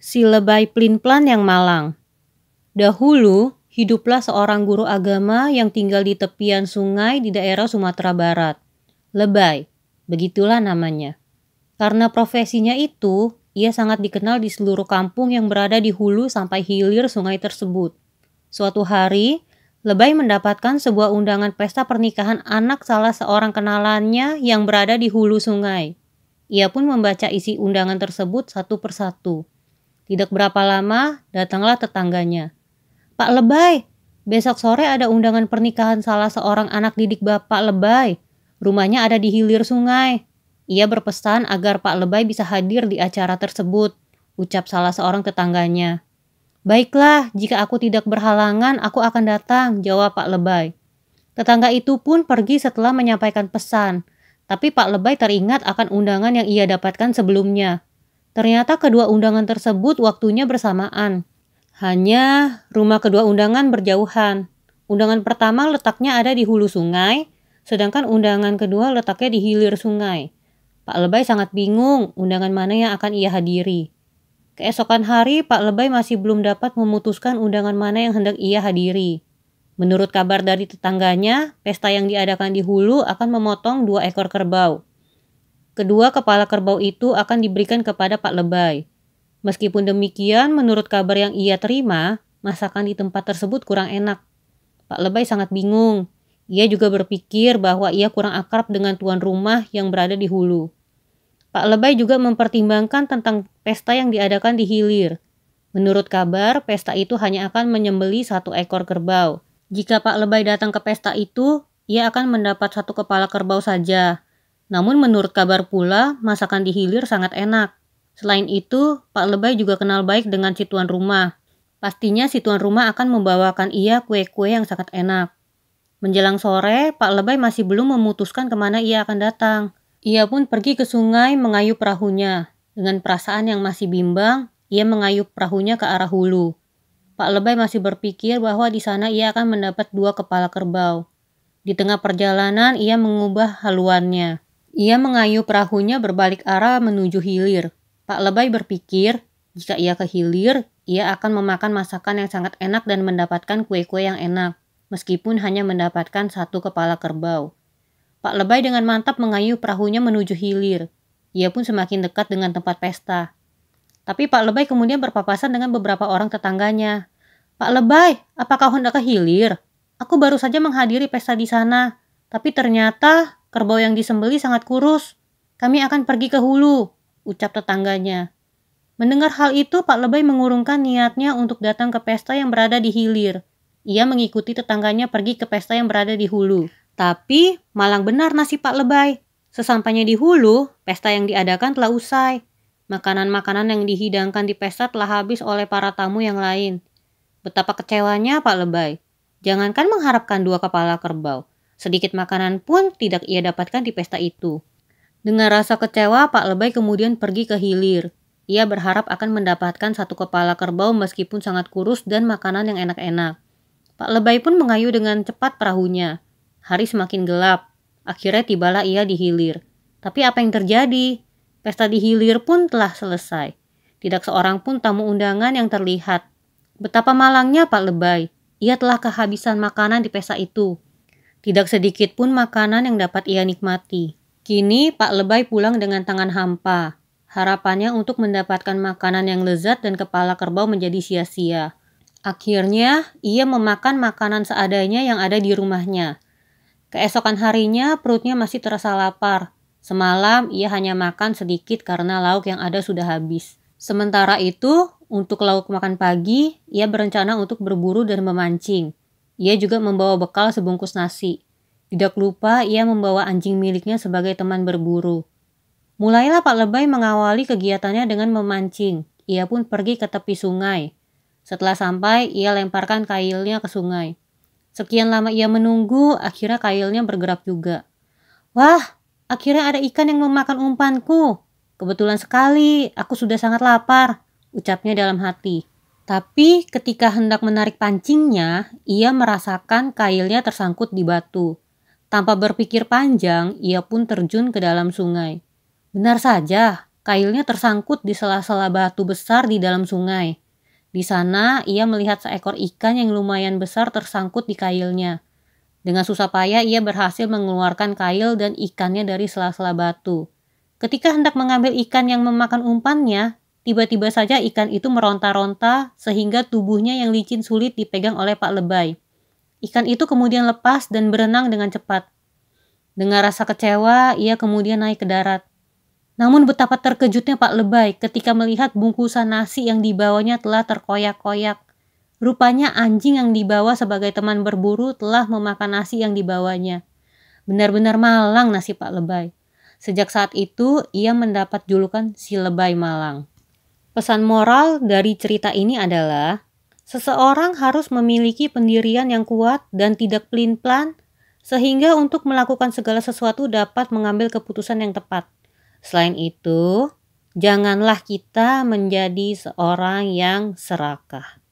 Si lebay plin-plan yang malang. Dahulu, hiduplah seorang guru agama yang tinggal di tepian sungai di daerah Sumatera Barat. Lebay, begitulah namanya. Karena profesinya itu, ia sangat dikenal di seluruh kampung yang berada di hulu sampai hilir sungai tersebut. Suatu hari, Lebay mendapatkan sebuah undangan pesta pernikahan anak salah seorang kenalannya yang berada di hulu sungai. Ia pun membaca isi undangan tersebut satu persatu. Tidak berapa lama, datanglah tetangganya. "Pak Lebay, besok sore ada undangan pernikahan salah seorang anak didik Bapak Lebay. Rumahnya ada di hilir sungai. Ia berpesan agar Pak Lebay bisa hadir di acara tersebut," ucap salah seorang tetangganya. "Baiklah, jika aku tidak berhalangan, aku akan datang," jawab Pak Lebay. Tetangga itu pun pergi setelah menyampaikan pesan. Tapi Pak Lebay teringat akan undangan yang ia dapatkan sebelumnya. Ternyata kedua undangan tersebut waktunya bersamaan. Hanya rumah kedua undangan berjauhan. Undangan pertama letaknya ada di hulu sungai, sedangkan undangan kedua letaknya di hilir sungai. Pak Lebay sangat bingung undangan mana yang akan ia hadiri. Keesokan hari, Pak Lebay masih belum dapat memutuskan undangan mana yang hendak ia hadiri. Menurut kabar dari tetangganya, pesta yang diadakan di hulu akan memotong 2 ekor kerbau. Kedua kepala kerbau itu akan diberikan kepada Pak Lebay. Meskipun demikian, menurut kabar yang ia terima, masakan di tempat tersebut kurang enak. Pak Lebay sangat bingung. Ia juga berpikir bahwa ia kurang akrab dengan tuan rumah yang berada di hulu. Pak Lebay juga mempertimbangkan tentang pesta yang diadakan di hilir. Menurut kabar, pesta itu hanya akan menyembelih 1 ekor kerbau. Jika Pak Lebay datang ke pesta itu, ia akan mendapat 1 kepala kerbau saja. Namun menurut kabar pula, masakan di hilir sangat enak. Selain itu, Pak Lebay juga kenal baik dengan si tuan rumah. Pastinya si tuan rumah akan membawakan ia kue-kue yang sangat enak. Menjelang sore, Pak Lebay masih belum memutuskan kemana ia akan datang. Ia pun pergi ke sungai mengayuh perahunya. Dengan perasaan yang masih bimbang, ia mengayuh perahunya ke arah hulu. Pak Lebay masih berpikir bahwa di sana ia akan mendapat 2 kepala kerbau. Di tengah perjalanan, ia mengubah haluannya. Ia mengayuh perahunya berbalik arah menuju hilir. Pak Lebay berpikir, jika ia ke hilir, ia akan memakan masakan yang sangat enak dan mendapatkan kue-kue yang enak, meskipun hanya mendapatkan 1 kepala kerbau. Pak Lebay dengan mantap mengayuh perahunya menuju hilir. Ia pun semakin dekat dengan tempat pesta. Tapi Pak Lebay kemudian berpapasan dengan beberapa orang tetangganya. "Pak Lebay, apakah hendak ke hilir? Aku baru saja menghadiri pesta di sana. Tapi ternyata kerbau yang disembelih sangat kurus. Kami akan pergi ke hulu," ucap tetangganya. Mendengar hal itu, Pak Lebay mengurungkan niatnya untuk datang ke pesta yang berada di hilir. Ia mengikuti tetangganya pergi ke pesta yang berada di hulu. Tapi malang benar nasib Pak Lebay. Sesampainya di hulu, pesta yang diadakan telah usai. Makanan-makanan yang dihidangkan di pesta telah habis oleh para tamu yang lain. Betapa kecewanya Pak Lebay. Jangankan mengharapkan 2 kepala kerbau, sedikit makanan pun tidak ia dapatkan di pesta itu. Dengan rasa kecewa, Pak Lebay kemudian pergi ke hilir. Ia berharap akan mendapatkan 1 kepala kerbau meskipun sangat kurus dan makanan yang enak-enak. Pak Lebay pun mengayuh dengan cepat perahunya. Hari semakin gelap. Akhirnya tibalah ia di hilir. Tapi apa yang terjadi? Pesta di hilir pun telah selesai. Tidak seorang pun tamu undangan yang terlihat. Betapa malangnya Pak Lebay. Ia telah kehabisan makanan di pesta itu. Tidak sedikit pun makanan yang dapat ia nikmati. Kini Pak Lebay pulang dengan tangan hampa. Harapannya untuk mendapatkan makanan yang lezat dan kepala kerbau menjadi sia-sia. Akhirnya, ia memakan makanan seadanya yang ada di rumahnya. Keesokan harinya, perutnya masih terasa lapar. Semalam, ia hanya makan sedikit karena lauk yang ada sudah habis. Sementara itu, untuk lauk makan pagi, ia berencana untuk berburu dan memancing. Ia juga membawa bekal sebungkus nasi. Tidak lupa, ia membawa anjing miliknya sebagai teman berburu. Mulailah Pak Lebay mengawali kegiatannya dengan memancing. Ia pun pergi ke tepi sungai. Setelah sampai, ia lemparkan kailnya ke sungai. Sekian lama ia menunggu, akhirnya kailnya bergerak juga. "Wah, akhirnya ada ikan yang memakan umpanku. Kebetulan sekali, aku sudah sangat lapar," ucapnya dalam hati. Tapi ketika hendak menarik pancingnya, ia merasakan kailnya tersangkut di batu. Tanpa berpikir panjang, ia pun terjun ke dalam sungai. Benar saja, Kailnya tersangkut di sela-sela batu besar di dalam sungai. Di sana ia melihat seekor ikan yang lumayan besar tersangkut di kailnya. Dengan susah payah ia berhasil mengeluarkan kail dan ikannya dari sela-sela batu. Ketika hendak mengambil ikan yang memakan umpannya, tiba-tiba saja ikan itu meronta-ronta sehingga tubuhnya yang licin sulit dipegang oleh Pak Lebay. Ikan itu kemudian lepas dan berenang dengan cepat. Dengan rasa kecewa, ia kemudian naik ke darat. Namun betapa terkejutnya Pak Lebay ketika melihat bungkusan nasi yang dibawanya telah terkoyak-koyak. Rupanya anjing yang dibawa sebagai teman berburu telah memakan nasi yang dibawanya. Benar-benar malang nasib Pak Lebay. Sejak saat itu, ia mendapat julukan si Lebay Malang. Pesan moral dari cerita ini adalah, seseorang harus memiliki pendirian yang kuat dan tidak pelin-pelan, sehingga untuk melakukan segala sesuatu dapat mengambil keputusan yang tepat. Selain itu, janganlah kita menjadi seorang yang serakah.